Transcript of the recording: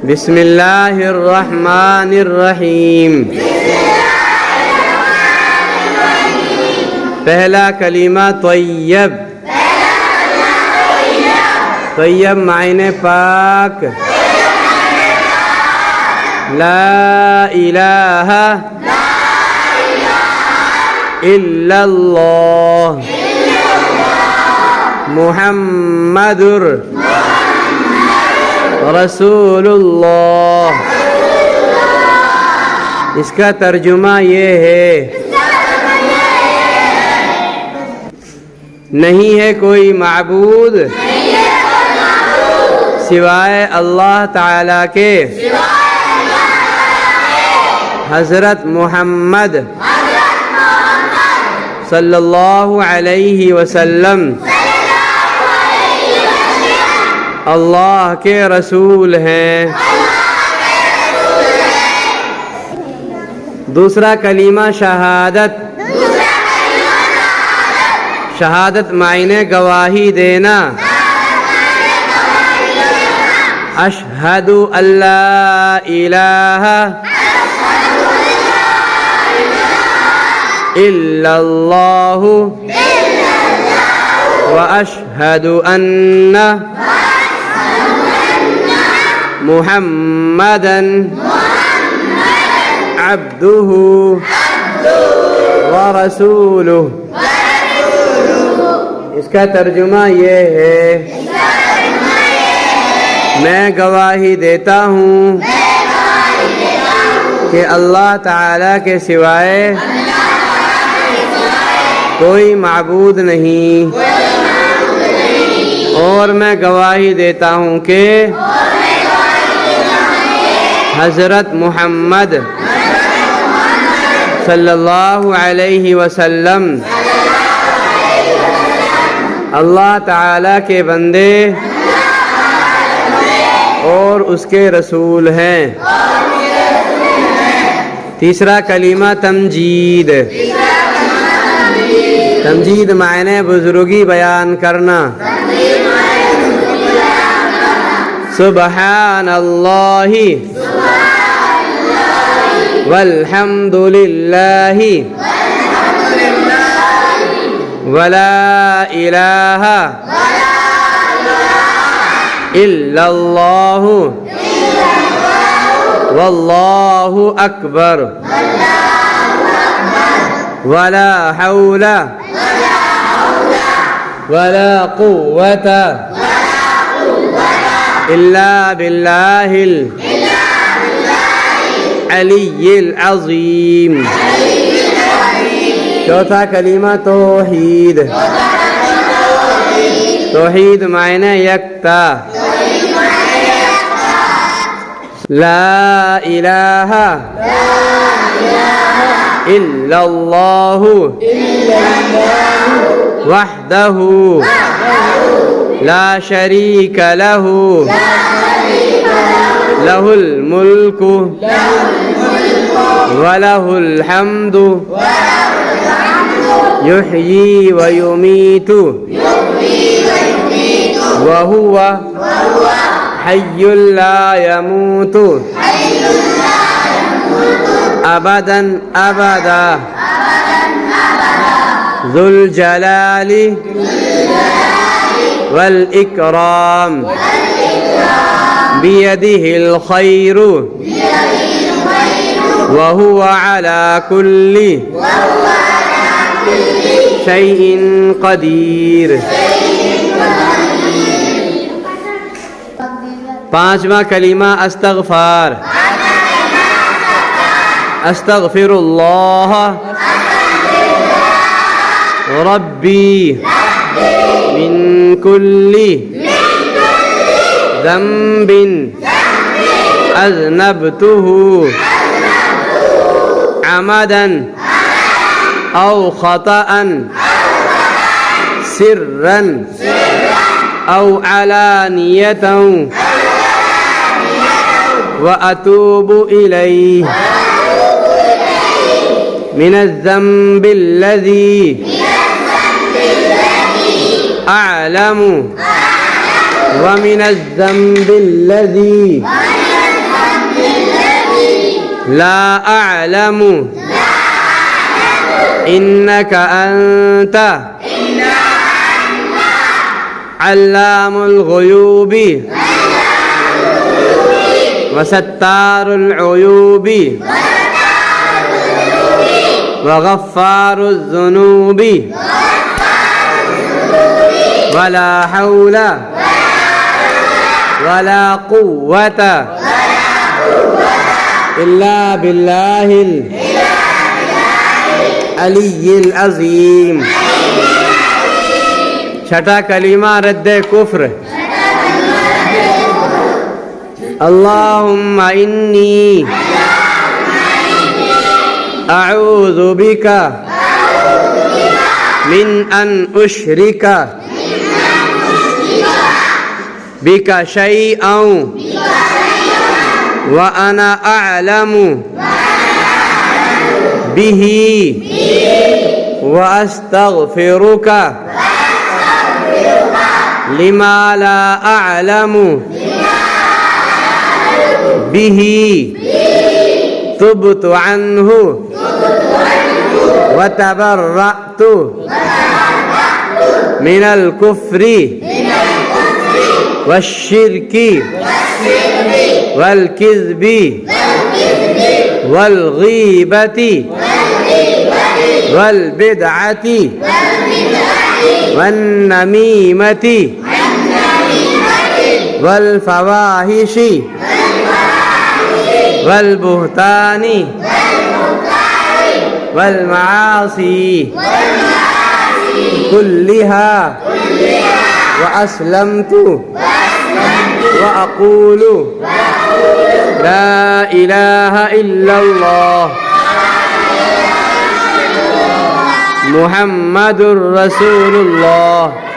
बिस्मिल्लाहिर्रहमानिर्रहीम। पहला कलीमा तय्यब। तय्यब मायने पाक। ला इलाहा इल्लल्लाह मुहम्मदुर रसूलुल्लाह। इसका तर्जुमा ये है, नहीं है कोई माबूद सिवाय अल्लाह ताला के, हज़रत मोहम्मद सल्लल्लाहु अलैहि वसल्लम अल्लाह के रसूल हैं। दूसरा कलीमा शहादत। शहादत मायने गवाही देना। अशहदु अल्ला इलाहा इल्लल्लाहु व अशहदु अन्ना मुहम्मदन अब्दुहु व रसूलुहु। इसका तर्जुमा ये है, मैं गवाही देता हूँ कि अल्लाह ताला के सिवाय कोई माबूद नहीं, और मैं गवाही देता हूँ कि हज़रत मोहम्मद सल्लल्लाहु अलैहि वसल्लम अल्लाह ताला के बंदे और उसके रसूल हैं। तीसरा कलीमा तमजीद। तमजीद मायने बुजुर्गी बयान करना। सुबहानल्लाहि वल्हम्दुलिल्लाहि वला इलाहा इल्लल्लाहु वल्लाहु अकबर वला हौला वला कुव्वता इल्ला बिल्लाहिल अलिय्यिल अज़ीम। चौथा कलीमा तौहीद। तौहीद मायने यकता। ला इलाहा इल्लल्लाहु वहदहु ला शरीक लहु लहुल मुल्कु व लहुल हम्दु युह्यी व युमीतु व हुवा हय्युल ला यमूतु अबदन अबदा ज़ुल जलाली वल इकराम बियदिहिल खैरु व हुवा अला कुल्ली शैइन क़दीर। पांचवा कलीमा अस्तग़फ़ार। अस्तग़फ़िरुल्लाह रब्बी मिन कुल्ली ज़ंबिन अज़नबतुहु अमदन औ ख़तअन सिर्रन औ अलानियतन व अतूबु इलैहि मिनज़्ज़ंबिल्लज़ी अअलमु व मिनज़्ज़ंबिल्लज़ी لا أعلم إنك أنت علام الغيوب وستار العيوب وغفار الذنوب ولا حول ولا قوة إلا بالله العلي العظيم छठा कलीमा रद्द कुफ्र अल्लाहुम्मा इन्नी अऊज़ु बिका मिन अन उशरिका बिका शैअन व अना अअलमु बिही व अस्तगफिरुका लिमा ला अअलमु बिही तुब्तु अन्हु व तबर्रअतु मिनल कुफ्री वश्शिर्की वल किज़्बी वल गीबती वल बिदअती वन नमीमती वल फवाहिशी वल बुहतानी वल मआसी कुल्लिहा व अस्लमतु व अक़ूलु ला इलाहा इल्लल्लाह मुहम्मदुर रसूलुल्लाह